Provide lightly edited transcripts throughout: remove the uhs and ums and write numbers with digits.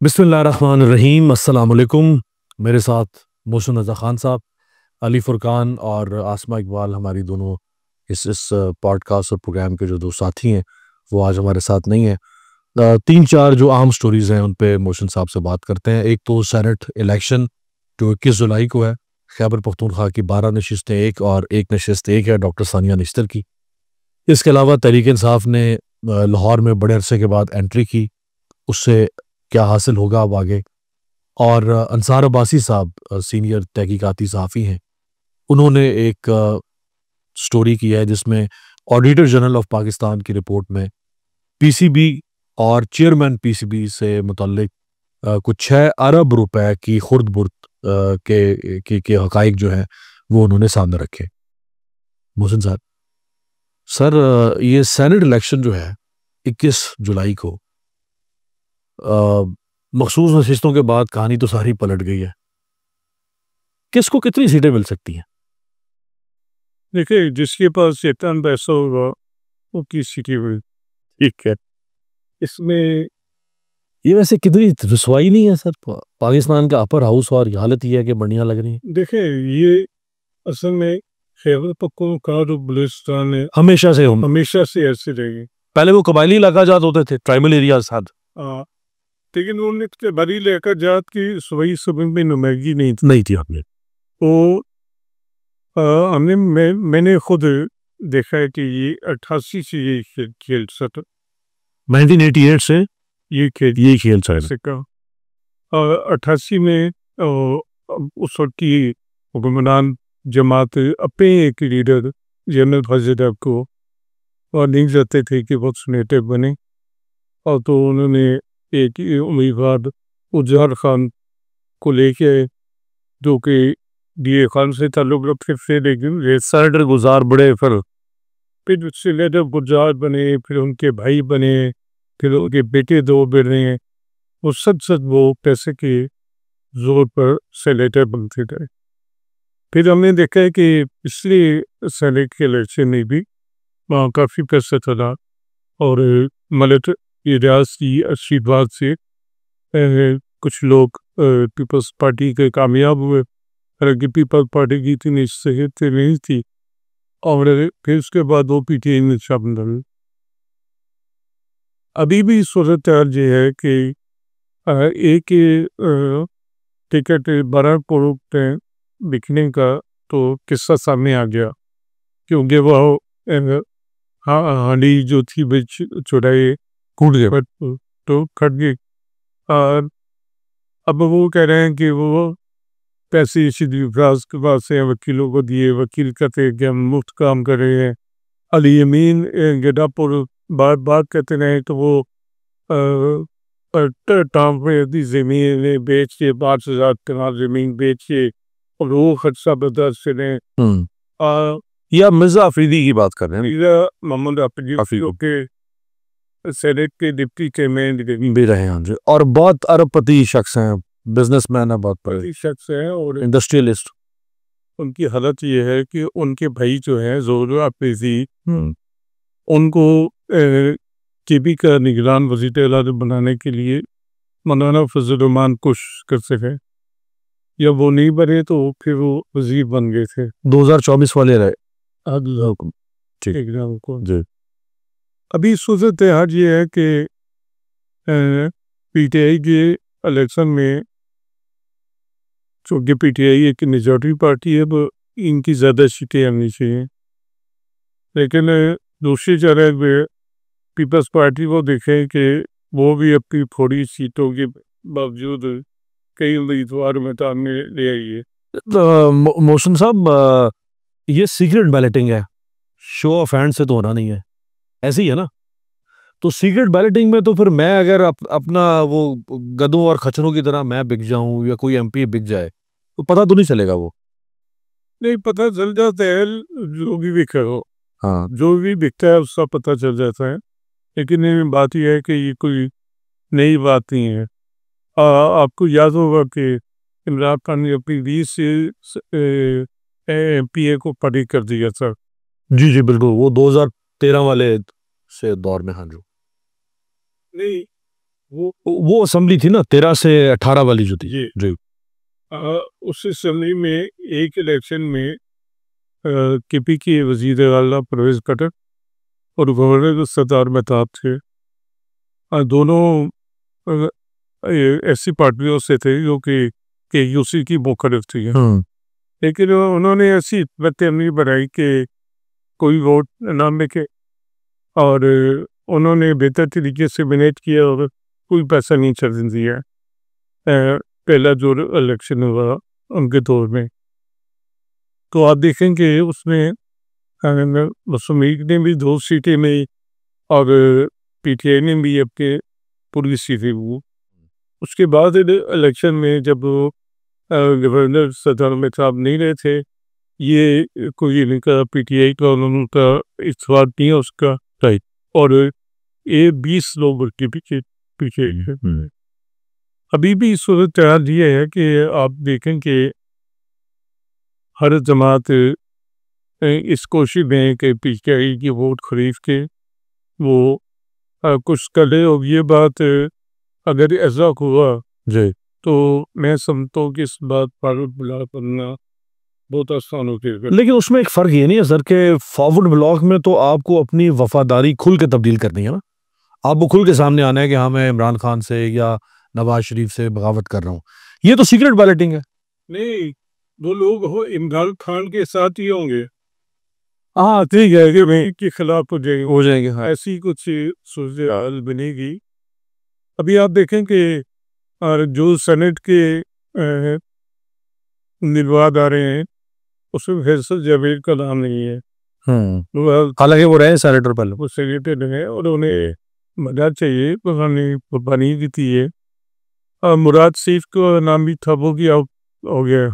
बिस्मिल्लाहिर्रहमानिर्रहीम, अस्सलाम वालेकुम। मेरे साथ मोहसिन रज़ा ख़ान साहब, अली फ़ुरक़ान और आसमा इकबाल हमारी दोनों इस पॉडकास्ट और प्रोग्राम के जो दो साथी हैं वो आज हमारे साथ नहीं हैं। तीन चार जो अहम स्टोरीज़ हैं उन पे मोहसिन साहब से बात करते हैं। एक तो सेनेट इलेक्शन जो 21 जुलाई को है, खैबर पख्तूनख्वा की 12 नशिस्तें एक और एक नशिस्त एक है डॉक्टर सानिया निश्तर की। इसके अलावा तहरीक इंसाफ ने लाहौर में बड़े अरसे के बाद एंट्री की, उससे क्या हासिल होगा अब आगे। और अंसार अब्बासी साहब सीनियर तहकीकाती सहाफ़ी हैं, उन्होंने एक स्टोरी की है जिसमें ऑडिटर जनरल ऑफ पाकिस्तान की रिपोर्ट में पीसीबी और चेयरमैन पीसीबी से मुतल्लिक कुछ 6 अरब रुपए की खुर्द बुर्द के हकाइक जो हैं वो उन्होंने सामने रखे। मोहसिन साहब, सर ये सेनेट इलेक्शन जो है 21 जुलाई को, मखसूस नशिस्तों के बाद कहानी तो सारी पलट गई है। किसको कितनी सीटें मिल सकती हैं? देखिए, जिसके पास इतना पैसा होगा वो किसी की भी ठीक है। इसमें ये वैसे कितनी रसवाई नहीं है सर? पाकिस्तान का अपर हाउस और ये हालत ये है कि बढ़िया लग रही है। देखिए, ये असल में खैबर पख्तूनख्वा जो बलूचिस्तान है हमेशा से हमेशा से ऐसे रहेगी। पहले वो कबायली इलाका जात होते थे, ट्राइबल एरिया साथ। लेकिन उन्होंने कबायली इलाका जात की सही समय में नुमाइंदगी नहीं थी आपने। तो मैंने खुद देखा है कि ये 88 से ये खेल सक 1988 से ये खेल ऐसे का 88 में उस वक्त की हुक्मरान जमात अपने एक लीडर जनरल फजल को और नहीं चाहते थे कि वो सेनेटर बने, और तो उन्होंने एक उम्मीदवार उजहर खान को लेके, जो कि डी खान से ताल्लुक रखते थे, लेकिन सेनेटर गुजार बड़े फिर सेनेटर गुजार बने, फिर उनके भाई बने, फिर उनके बेटे दो बने। वो सच वो पैसे के जोर पर सेनेटर बनते गए। फिर हमने देखा है कि पिछले सेनेट के इलेक्शन में भी वहाँ काफ़ी पैसा चला और मलट रियाज की आशीर्वाद से कुछ लोग पीपल्स पार्टी के कामयाब हुए। हालांकि पीपल्स पार्टी की इतनी सेहत नहीं थी, और फिर उसके बाद वो पीटीआई में शामिल हुए। अभी भी सूरत ये है कि एक टिकट 12 करोड़ बिकने का तो किस्सा सामने आ गया, क्योंकि वह हांडी जो थी बेच चुराए कूद गए तो खट गई। और अब वो कह रहे हैं कि वो पैसे विकास के पास से वकीलों को दिए, वकील कहते हैं कि हम मुफ्त काम कर रहे हैं। अली यमीन गडापुर बार बार कहते रहे तो वो टाँव में ज़मीन बेच के 5,000 कनाल ज़मीन बेच के और वो खर्चा बर्दाश्त करें। या मिर्जा अफरीदी की बात कर रहे हैं, मोहम्मद अफरीदी के सेनेट के डिप्टी चेयरमैन भी रहे हैं और बहुत अरबपति शख्स हैं, बिजनेसमैन है, बहुत बड़े शख्स हैं और इंडस्ट्रियलिस्ट। उनकी हालत ये है कि उनके भाई जो हैं ज़ोहर अफरीदी, उनको केबी का निगरान वज़ीर-ए-आला बनाने के लिए मौलाना फजल रहमान कोशिश कर सके, या वो नहीं बने तो फिर वो वज़ीर बन गए थे। 2024 वाले रहे। जी। अभी सूरत हाल ये है कि पीटीआई के इलेक्शन में, चूँकि पीटीआई एक मेजॉरिटी पार्टी है, वो इनकी ज़्यादा सीटें आनी चाहिए, लेकिन दूसरी तरफ पीपल्स पार्टी को देखें कि वो भी अपनी थोड़ी सीटों के बावजूद कई उम्मीदवार मैदान में ले आई है। मोहसिन साहब, ये सीक्रेट बैलेटिंग है, शो ऑफ हैंड से तो होना नहीं है, ऐसे ही है ना? तो सीक्रेट बैलेटिंग में तो फिर मैं अगर अपना वो गधों और खच्चरों की तरह मैं बिक जाऊं या कोई एमपी बिक जाए तो पता तो नहीं चलेगा। वो नहीं पता चल जाता है, जो भी बिका हो, हाँ, जो भी बिकता है उसका पता चल जाता है। लेकिन ये बात यह है कि ये कोई नई बात नहीं है। आपको याद होगा कि इमरान खान ने अपनी 20 एमपीए को पारित कर दिया था। जी जी बिल्कुल, वो 2013 वाले से दौर में। हाँ जी, नहीं, वो असेंबली थी ना 13 से 18 वाली जो थी जी जी उस असेंबली में एक इलेक्शन में केपी के वजीर आला परवेज खट्टर और गवर्नर सरदार मेहताब थे। दोनों ऐसी पार्टियों से थे जो कि यूसी की मुखालिफ थी, लेकिन उन्होंने ऐसी हिकमत अमली बनाई कि कोई वोट ना मिले और उन्होंने बेहतर तरीके से मैनेज किया और कोई पैसा नहीं चलने दिया। पहला जो इलेक्शन हुआ उनके दौर में, तो आप देखेंगे उसमें मुस्लिम लीग ने भी 2 सीटें ली और पीटीआई ने भी अपने पूरी सीटें ली। उसके बाद इलेक्शन में जब गवर्नर सरदार मेहताब नहीं रहे थे, ये कोई इनका पीटीआई का उनका इस्तेमाल नहीं है उसका राइट, और ये 20 लोग के पीछे पीछे हैं। अभी भी सूरत हाल ये है कि आप देखें कि हर जमात इस कोशिश में कि पीटीआई की वोट खरीद के वो कुछ करे, और ये बात अगर ऐसा हुआ जी तो मैं समझता हूँ कि इस बात पर बुला करना बहुत आसान हो गया। लेकिन उसमें एक फ़र्क ये नहीं है सर कि फॉरवर्ड ब्लॉक में तो आपको अपनी वफादारी खुल के तब्दील करनी है ना, आपको खुल के सामने आना है कि हाँ मैं इमरान खान से या नवाज शरीफ से बगावत कर रहा हूँ। ये तो सीक्रेट बैलेटिंग है। नहीं, वो लोग हो इमरान खान के साथ ही होंगे। हाँ ठीक है कि मैं के खिलाफ हो जाएंगे, हाँ ऐसी कुछ सूरत हाल बनेगी। अभी आप देखें कि जो सेनेट के निर्वाद आ रहे हैं उसमें फैसल जावेद का नाम नहीं है। हालांकि वो रहे सेनेटर पहले। वो सेनेटर है और उन्हें मदद चाहिए, उन्होंने कुर्बानी दी थी है। मुराद सैफ का नाम भी था, वो भी आउट हो गया।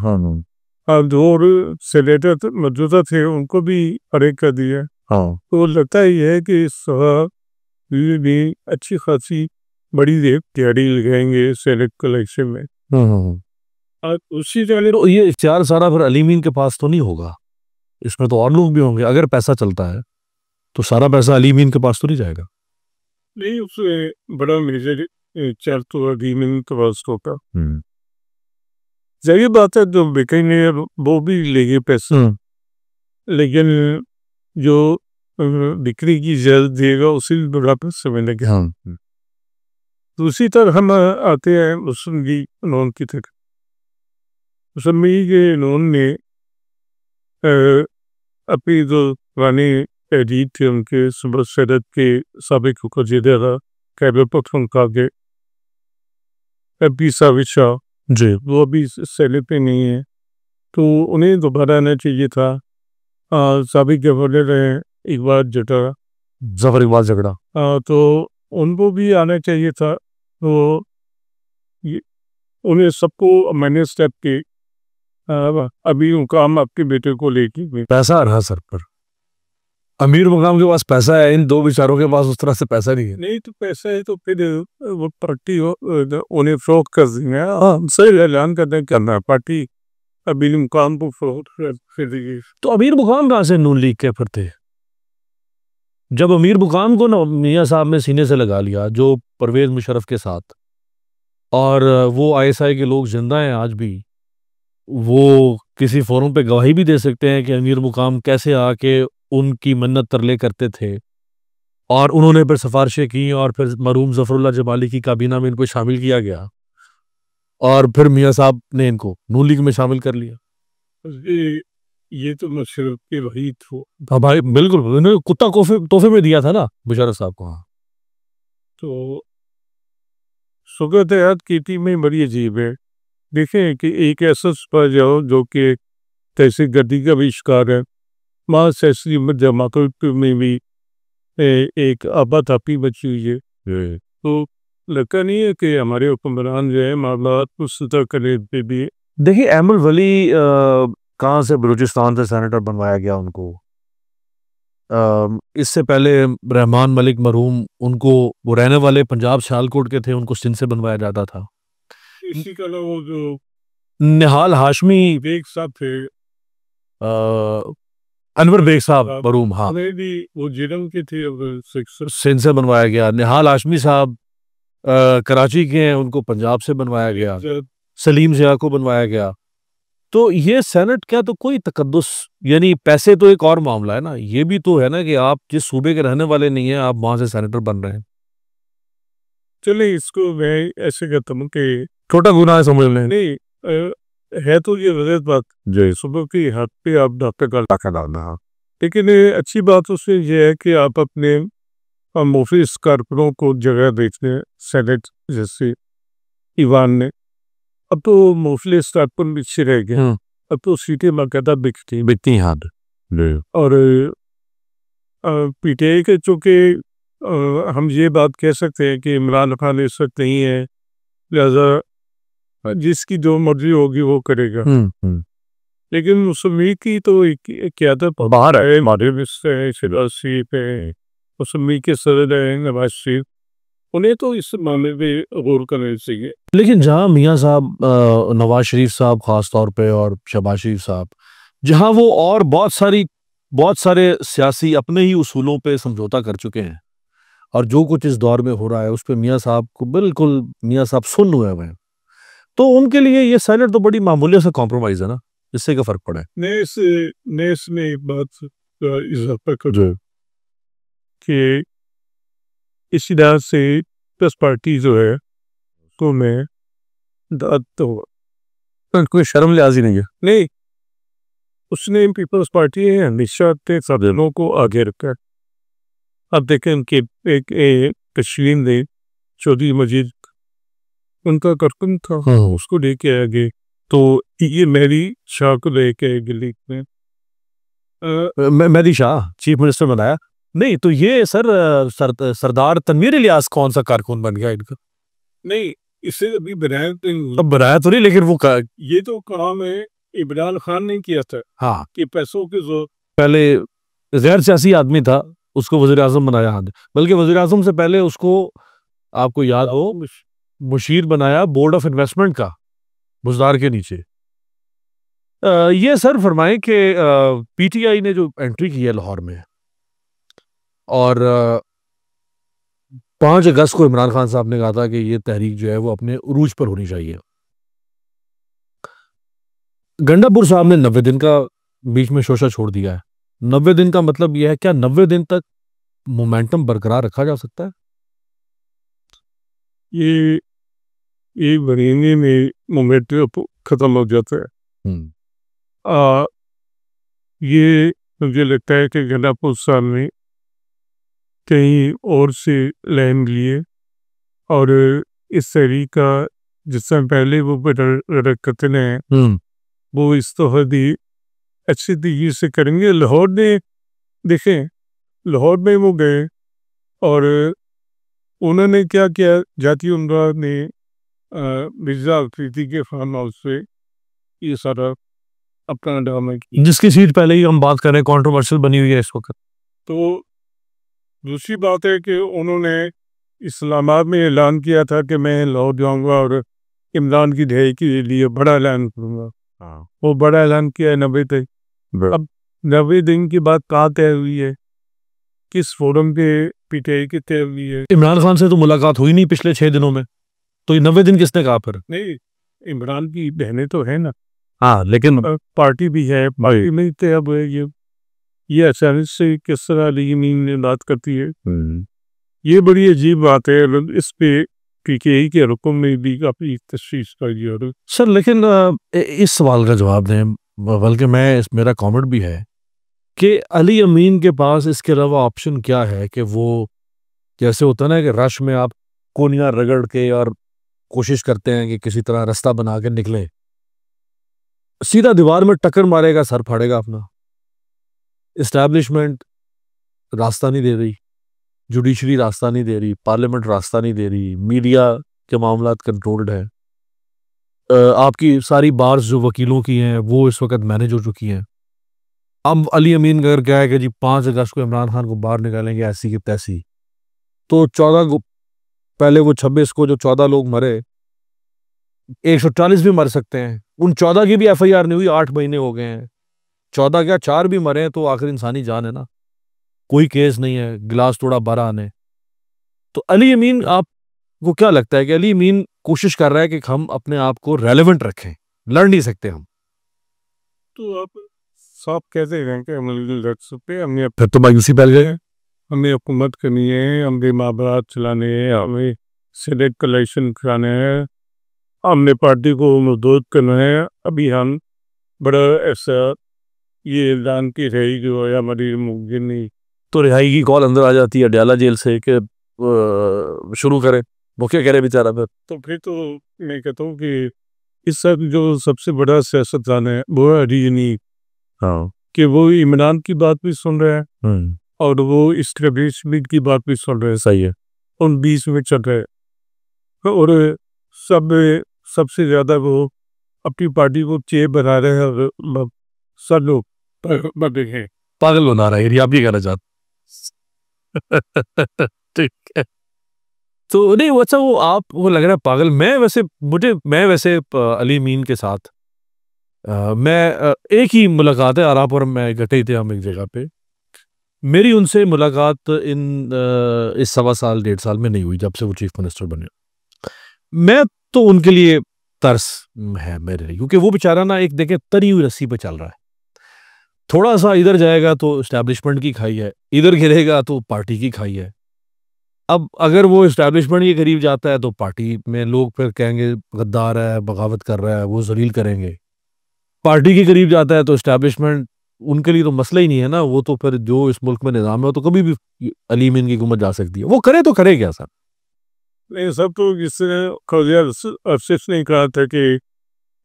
जो और सेनेटर मौजूदा थे उनको भी अरेस्ट कर दिया। तो लगता ही है कि भी अच्छी खासी बड़ी तैयारी लगाएंगे सेनेट कलेक्शन में। और उसी तरह तो ये इख्तियार सारा फिर अलीमीन के पास तो नहीं होगा, इसमें तो और लोग भी होंगे। अगर पैसा चलता है तो सारा पैसा अलीमीन के पास तो नहीं जाएगा। नहीं, उससे बड़ा मेजर चल तो अलीमीन के पास होगा। जाहिर बात है जो बिकेंगे वो भी लेंगे पैसा, लेकिन जो बिक्री की जल्द देगा उसी भी बड़ा पैसा मिलेगा। दूसरी तरफ हम आते हैं मुस्लिम लीग नून की तरफ। मुस्लिम लीग नून ने अपनी जो पुरानी तहरीक थे उनके सुबह सदत के सबक को जिदा कैबर पख्तूनख्वा के एमपी साबित शाह जी वो अभी सेनेट पे नहीं है, तो उन्हें दोबारा आना चाहिए था। साबिक गवर्नर हैं इकबाल जटा, जफर इकबाल झगड़ा, तो उनको भी आना चाहिए था। तो उन्हें सबको मैंने स्टेप के अभी मुकाम आपके बेटे को लेके पैसा रहा सर पर। अमीर मुकाम के पास पैसा है, इन दो बेचारों के पास उस तरह से पैसा नहीं है। नहीं तो पैसा है तो फिर वो पार्टी उन्हें फ्रोक कर देंगे। हाँ सही ऐलान करना है पार्टी अमीर मुकाम को फ्रोक कर देगी। तो अमीर मुकाम कहाँ से नून लीग के फिर थे? जब अमीर मुकाम को ना मियाँ साहब ने सीने से लगा लिया जो परवेज मुशर्रफ के साथ, और वो आईएसआई के लोग जिंदा हैं आज भी, वो किसी फोरम पे गवाही भी दे सकते हैं कि अमीर मुकाम कैसे आके उनकी मन्नत तरले करते थे, और उन्होंने फिर सिफारिशें की और फिर मरहूम जफरुल्लाह जमाली की काबीना में इनको शामिल किया गया और फिर मियाँ साहब ने इनको नून लीग में शामिल कर लिया। ये तो मुशर्रफ के वही थो। हाँ भाई बिल्कुल, उन्होंने कुत्ता तोहफे में दिया था ना मुशर्रफ साहब को। हाँ तो सूरत हयात की टीम में बड़ी अजीब है। देखें कि एक ऐसा पर जाओ जो कि तहसील गर्दी का भी शिकार है, वहाँ सियासी जमातों में भी एक आबा तापी बची हुई है। तो लगता नहीं है कि हमारे हुक्मरान जो है मामला को सुलझा करने पे भी। देखिए अहमद वली कहाँ से बलूचिस्तान से सेनेटर बनवाया गया उनको। इससे पहले रहमान मलिक मरहूम, उनको वो रहने वाले पंजाब सियालकोट के थे, उनको सिंध से बनवाया जाता था। इसी का वो जो निहाल हाशमी बेग साहब थे, अनवर बेग साहब मरहूम, हाँ भी वो जिरम के थे, सिंध से बनवाया गया। निहाल हाशमी साहब कराची के हैं उनको पंजाब से बनवाया गया, सलीम ज़िया को बनवाया गया। तो ये सेनेट क्या तो कोई तकद्दुस, यानी पैसे तो एक और मामला है ना, ये भी तो है ना कि आप जिस सूबे के रहने वाले नहीं हैं आप वहां से सेनेटर बन रहे हैं। चलिए इसको मैं ऐसे कहता हूँ कि छोटा गुनाह समझ लें। नहीं है तो ये गलत बात जी। सुबह की हद पे आप डॉक्टर का टाका डालना है, लेकिन अच्छी बात उसमें यह है कि आप अपने ऑफिस कारकुनों को जगह देते हैं सेनेट जैसे ईवान ने। अब तो मोस्टली कारकुन पीछे रह गए, अब तो सीटें बाकायदा बिकती हाथ और पीटीआई के चूँकि हम ये बात कह सकते हैं कि इमरान खान इस वक्त नहीं है, लिहाजा जिसकी जो मर्जी होगी वो करेगा। लेकिन मुसम्मी की तो क़यादत बाहर है, हमारे सियासी पे मुसम्मी के सदर है नवाज शरीफ, उन्हें तो इस मामले में गौर करना चाहिए। लेकिन जहाँ मियाँ साहब, नवाज शरीफ साहब ख़ास तौर पे और शहबाज शरीफ साहब, जहाँ वो और बहुत सारे सियासी अपने ही उसूलों पे समझौता कर चुके हैं और जो कुछ इस दौर में हो रहा है उस पर मियाँ साहब को बिल्कुल मियाँ साहब सुन्न हुए हुए हैं, तो उनके लिए ये सेनेट तो बड़ी मामूली सा कॉम्प्रोमाइज़ है ना, इससे क्या फ़र्क पड़ा है? मैं इसमें एक बात का इजाफा करूँ कि इसी तरह से प्लस पार्टी जो है तो मैं तो कोई शर्म लिहाजी नहीं है। नहीं, उसने पीपल्स पार्टी है हमेशा अपने सदनों को आगे रखा। अब देखें उनके एक कश्मीर में चौधरी मजीद उनका कारकुन था, उसको लेके आ गए, तो ये मेरी शाह को लेके आएगी लीग में मेहदी शाह चीफ मिनिस्टर बनाया। नहीं तो ये सरदार तनवीर इलियास कौन सा कारकुन बन गया इनका? नहीं, इसे अभी बनाया तो नहीं, लेकिन वो ये तो काम है इमरान खान ने किया था। हाँ, कि पैसों के जो पहले गैर सियासी आदमी था उसको वजीर आजम बनाया, हाँ, बल्कि वजीर आजम से पहले उसको, आपको याद हो, मुशीर बनाया बोर्ड ऑफ इन्वेस्टमेंट का, बुजदार के नीचे। ये सर फरमाएं कि पीटीआई ने जो एंट्री की है लाहौर में और 5 अगस्त को इमरान खान साहब ने कहा था कि ये तहरीक जो है वो अपने उरूज पर होनी चाहिए। गंडापुर साहब ने 90 दिन का बीच में शोशा छोड़ दिया है। 90 दिन का मतलब यह है, क्या 90 दिन तक मोमेंटम बरकरार रखा जा सकता है? ये महीने में मोमेंटम खत्म हो जाता है। ये मुझे लगता है कि गंडापुर साहब ने कहीं और से लैंड लिए और इस तहरीक का जिस समय पहले वो करते हैं वो इस ही अच्छी तरीके से करेंगे। लाहौर ने देखें, लाहौर में वो गए और उन्होंने क्या किया, जाती उमरा ने मिर्जा अफरीदी के फार्म हाउस से ये सारा अपना ड्रामा किया, जिसकी सीट पहले ही हम बात कर रहे हैं कंट्रोवर्शियल बनी हुई है इस वक्त। तो दूसरी बात है कि उन्होंने इस्लामाबाद में ऐलान किया था कि मैं लाहौर जाऊंगा और इमरान की ढेर के लिए बड़ा ऐलान करूंगा। वो बड़ा ऐलान किया है 90 तक। अब 90 दिन की बात कहाँ तय हुई है, किस फोरम पे पीटीआई की तय हुई है? इमरान खान से तो मुलाकात हुई नहीं पिछले 6 दिनों में, तो ये 90 दिन किसने कहा फिर? नहीं, इमरान की बहनें तो है ना, हाँ, लेकिन पार्टी भी है, पार्टी में तय अब ये अचानक से किस तरह अली ने बात करती है, ये बड़ी अजीब बात है। इस पे पीटीआई के रुकन में भी काफी तशवीश का दिया सर। लेकिन इस सवाल का जवाब दें, बल्कि मेरा कमेंट भी है कि अली अमीन के पास इसके अलावा ऑप्शन क्या है कि वो, जैसे होता है ना कि रश में आप कोनियां रगड़ के और कोशिश करते हैं कि किसी तरह रास्ता बना के निकले, सीधा दीवार में टक्कर मारेगा, सर फाड़ेगा अपना। इस्टेब्लिशमेंट रास्ता नहीं दे रही, जुडिशरी रास्ता नहीं दे रही, पार्लियामेंट रास्ता नहीं दे रही, मीडिया के मामलात कंट्रोल्ड है, आपकी सारी बार्स जो वकीलों की हैं वो इस वक्त मैनेज हो चुकी हैं। अब अली अमीन अगर क्या है कि जी 5 अगस्त को इमरान खान को बाहर निकालेंगे ऐसी की तैसी, तो 14 को, पहले वो 26 को जो 14 लोग मरे, 140 भी मर सकते हैं। उन 14 की भी एफआईआर नहीं हुई, 8 महीने हो गए हैं। 14 क्या 4 भी मरे हैं तो आखिर इंसानी जान है ना, कोई केस नहीं है, गिलास थोड़ा भरा आने। तो अली अमीन आप वो क्या लगता है कि अली अमीन कोशिश कर रहा है कि हम अपने आप को रेलेवेंट रखें, लड़ नहीं सकते हम? तो आप साफ कहते हैं कि हम लड़ सकते, हमने फिर तो मायूसी फैल गए। हमें हुकूमत करनी है, हमें मामलात चलाने हैं, हमें सेनेट कलेक्शन कराने हैं, हमने पार्टी को मजबूत करना है। अभी हम बड़ा ऐसा ये ऐलान की रही जो है हमारी मुमकिन नहीं। तो रिहाई की कॉल अंदर आ जाती है अडयाला जेल से कि शुरू करें, वो क्या कह रहे बेचारा फिर? तो फिर तो मैं कहता हूँ कि इस सब जो सबसे बड़ा सियासतदान है वो है अली, हाँ। कि वो इमरान की बात भी सुन रहे हैं और वो इस्टेब्लिशमेंट की बात भी सुन रहे हैं, सही है। उन बीच में चल रहे हैं। और सब सबसे ज़्यादा वो अपनी पार्टी को चेप बना रहे हैं और सब लोग बने हैं। पागल बना रहा है, ये आप ये कहना चाहते? ठीक है। तो नहीं वो अच्छा, वो आप वो लग रहा है पागल। मैं वैसे अली अमीन के साथ एक ही मुलाकात है, आराप और मैं इकट्ठे ही थे हम एक जगह पे। मेरी उनसे मुलाकात इस 1.25 साल 1.5 साल में नहीं हुई जब से वो चीफ मिनिस्टर बने। मैं तो उनके लिए तरस है मेरे लिए, क्योंकि वो बेचारा ना एक देखे तरी हुई रस्सी पे चल रहा है। थोड़ा सा इधर जाएगा तो इस्टेब्लिशमेंट की खाई है, इधर गिरेगा तो पार्टी की खाई है। अब अगर वो इस्टेब्लिशमेंट के करीब जाता है तो पार्टी में लोग फिर कहेंगे गद्दार है, बगावत कर रहा है, वो जलील करेंगे। पार्टी के करीब जाता है तो इस्टेब्लिशमेंट, उनके लिए तो मसला ही नहीं है ना, वो तो फिर जो इस मुल्क में निज़ाम है वो तो कभी भी अली अमीन की हुकूमत जा सकती है। वो करे तो करे क्या सर? नहीं, सब तो जिसने खौजिया अफसोस नहीं कहा था कि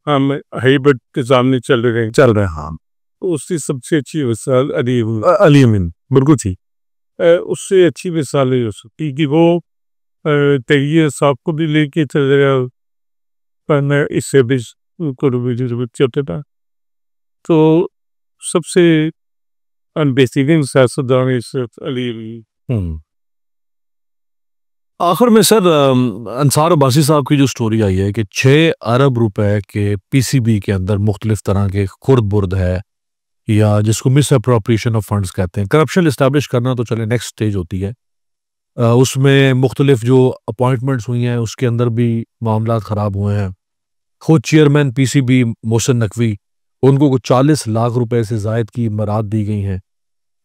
हम हेबत के सामने चल रहे हैं, हाँ। तो उसकी सबसे अच्छी मिसाल अली अली अमीन बिल्कुल थी। उससे अच्छी मिसाल नहीं हो सकती कि वो तैयब साहब को भी लेके चल रहा, पर इससे भी को भी जरूरत चलते था। तो सबसे अनबेसिक सियासतदान इस अली। आखिर में सर अंसार अब्बासी साहब की जो स्टोरी आई है कि 6 अरब रुपए के पीसीबी के अंदर मुख्तलिफ तरह के खुर्द बुर्द है, या जिसको मिस अप्रोप्रिएशन ऑफ फंड्स कहते हैं। करप्शन इस्टेब्लिश करना तो चले नेक्स्ट स्टेज होती है, उसमें मुख्तलिफ जो अपॉइंटमेंट्स हुई हैं उसके अंदर भी मामला ख़राब हुए हैं। खुद चेयरमैन पीसीबी मोहसिन नकवी, उनको कुछ 40 लाख रुपए से जायद की मराद दी गई हैं,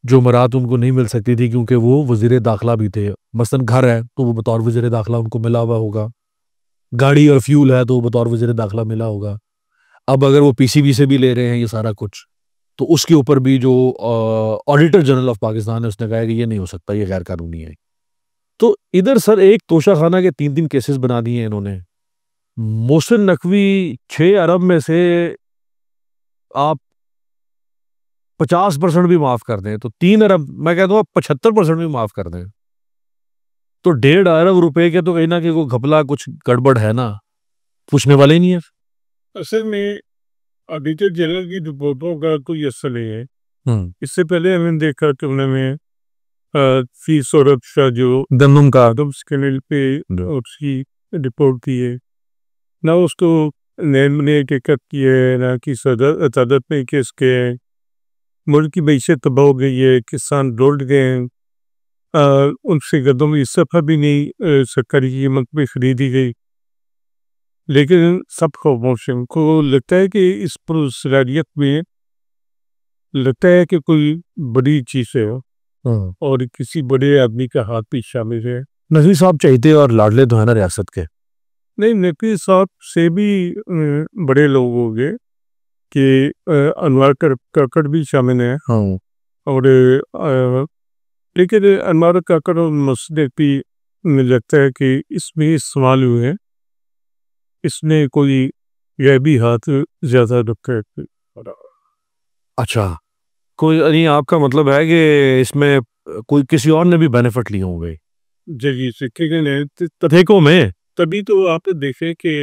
जो मराद उनको नहीं मिल सकती थी क्योंकि वो वजीर दाखिला भी थे। मसलन घर है तो वो बतौर वजीर दाखिला उनको मिला हुआ होगा, गाड़ी और फ्यूल है तो वो बतौर वजीर दाखिला मिला होगा। अब अगर वो पीसीबी से भी ले रहे हैं ये सारा कुछ, तो उसके ऊपर भी जो ऑडिटर जनरल ऑफ पाकिस्तान है उसने कहा कि ये नहीं हो सकता, ये गैर कानूनी है। तो इधर सर एक तोशाखाना के 3 केसेस बना दिए इन्होंने। मोहसिन नकवी 6 अरब में से आप 50% भी माफ कर दें तो 3 अरब, मैं कहता हूँ 75% भी माफ कर दें तो 1.5 अरब रुपए के तो कहीं ना कहीं को घपला कुछ गड़बड़ है ना, पूछने वाले ही नहीं है। असल में ऑडिटर जनरल की रिपोर्टों का कोई असर नहीं है। इससे पहले हमने देखा कि उन्होंने फीस और अच्छा जो गंदम का आदम स्कैंडल पे उसकी रिपोर्ट की है, ना उसको नैब ने टेकअप किया है, ना कि सदर अदालत में केस किए हैं। मुल्क की मैशत तबाह हो गई है, किसान डोल गए हैं। उनसे गंदम इस दफ़ा भी नहीं सरकारी कीमत में खरीदी गई। लेकिन सब खामोश को लगता है कि इस पुरसरारियत में लगता है कि कोई बड़ी चीज़ है और किसी बड़े आदमी का हाथ भी शामिल है। नकवी साहब चाहते और लाडले तो है ना रियासत के। नहीं, नकवी साहब से भी बड़े लोग हो गए कि अनवर काकड़ भी शामिल है। हाँ। और लेकिन अनवर काकड़ और मसद भी मुझे लगता है कि इसमें सवाल हुए हैं, इसने कोई यह भी हाथ ज़्यादा रखा है। अच्छा, कोई नहीं, आपका मतलब है कि इसमें कोई किसी और ने भी बेनिफिट लिए होंगे जरिए से तथेकों में। तभी तो आप देखें कि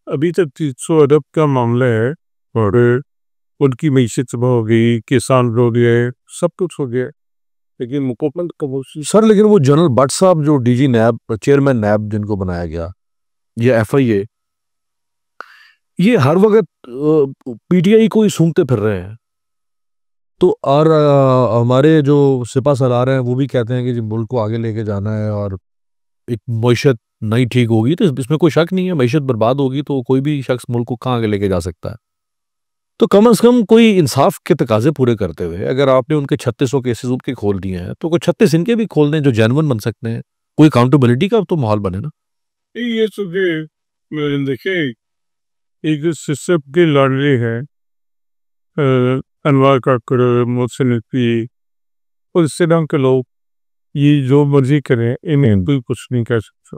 अभी तक 300 अरब का मामला है और उनकी मैशत तबाह हो गई, किसान रो गए, सब कुछ हो गया, लेकिन मुकम्मल खामोशी। सर लेकिन वो जनरल भट्ट साहब जो डीजी नैब, चेयरमैन नैब जिनको बनाया गया, ये एफआईए, ये हर वक्त पीटीआई को ही सूंघते फिर रहे हैं। तो और हमारे जो सिपा सलार हैं वो भी कहते हैं कि जी मुल्क को आगे लेके जाना है और एक मईशत नहीं ठीक होगी तो इसमें कोई शक नहीं है, मईशत बर्बाद होगी तो कोई भी शख्स मुल्क को कहाँ आगे लेके जा सकता है। तो कम से कम कोई इंसाफ के तकाजे पूरे करते हुए अगर आपने उनके 3600 केसेस उनके खोल दिए हैं तो कोई 36 इनके भी खोल दें जो जेन्युइन बन सकते हैं, कोई अकाउंटेबिलिटी का तो माहौल बने ना। ये देखिए, एक सिस्टम के लाडले हैं अनवर काकर, मोहसिन नकवी और इस तरह के लोग, ये जो मर्जी करें इन्हें कोई कुछ नहीं कह सकता।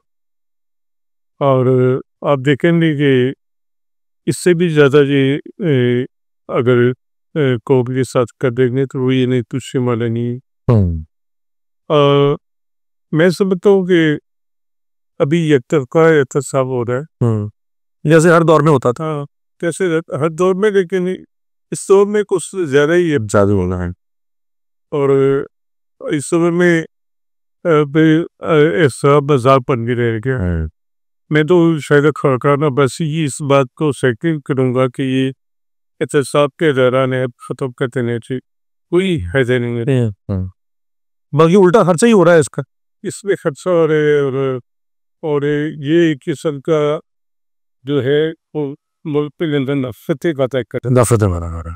और आप देखेंगे कि इससे भी ज़्यादा ये अगर कौम के साथ कर देंगे तो वो ये नहीं तुझसे माला नहीं। मैं समझता हूँ कि अभी एक तरफा एहतसाब हो रहा है जैसे हर दौर में होता था। कैसे हर दौर में, लेकिन इस दौर में कुछ ज़्यादा ही ज़्यादा होना है। और इस समय में ऐसा बाजार बन के रह गया है। मैं तो शायद खाना बस ही इस बात को सेक्टिव करूँगा कि ये एहतसाब के दौरान है ख़त्म कर देने चाहिए, कोई है नहीं है। बाकी उल्टा खर्चा ही हो रहा है इसका, इसमें खर्चा हो रहा है और ये एक किस्म का जो है वो मुल्क पे अंदर नफरतें का तय कर नफरतें बना रहा है।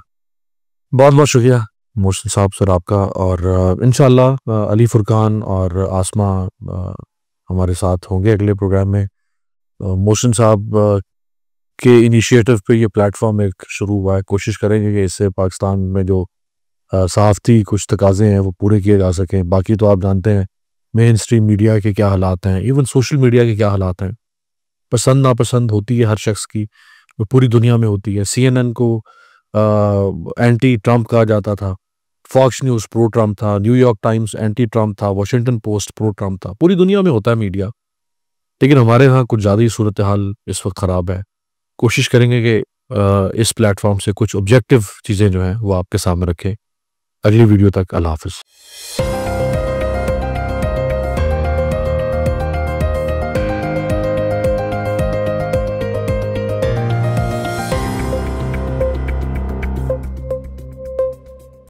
बहुत बहुत शुक्रिया मोहसिन साहब सर आपका, और इंशाल्लाह अली फुरकान और आसमा हमारे साथ होंगे अगले प्रोग्राम में। मोहसिन साहब के इनिशिएटिव पे ये प्लेटफॉर्म एक शुरू हुआ है, कोशिश करेंगे कि इससे पाकिस्तान में जो सहाफ़ती कुछ तकाज़े हैं वो पूरे किए जा सकें। बाकी तो आप जानते हैं मेन स्ट्रीम मीडिया के क्या हालात हैं, इवन सोशल मीडिया के क्या हालात हैं। पसंद नापसंद होती है हर शख्स की, वो पूरी दुनिया में होती है। CNN को एंटी ट्रम्प कहा जाता था, फॉक्स न्यूज़ प्रो ट्रम्प था, न्यूयॉर्क टाइम्स एंटी ट्रम्प था, वॉशिंगटन पोस्ट प्रो ट्रम्प था। पूरी दुनिया में होता है मीडिया, लेकिन हमारे यहाँ कुछ ज़्यादा ही सूरत हाल इस वक्त ख़राब है। कोशिश करेंगे कि इस प्लेटफॉर्म से कुछ ऑब्जेक्टिव चीज़ें जो हैं वो आपके सामने रखें। अगली वीडियो तक अल्लाह हाफ़िज़।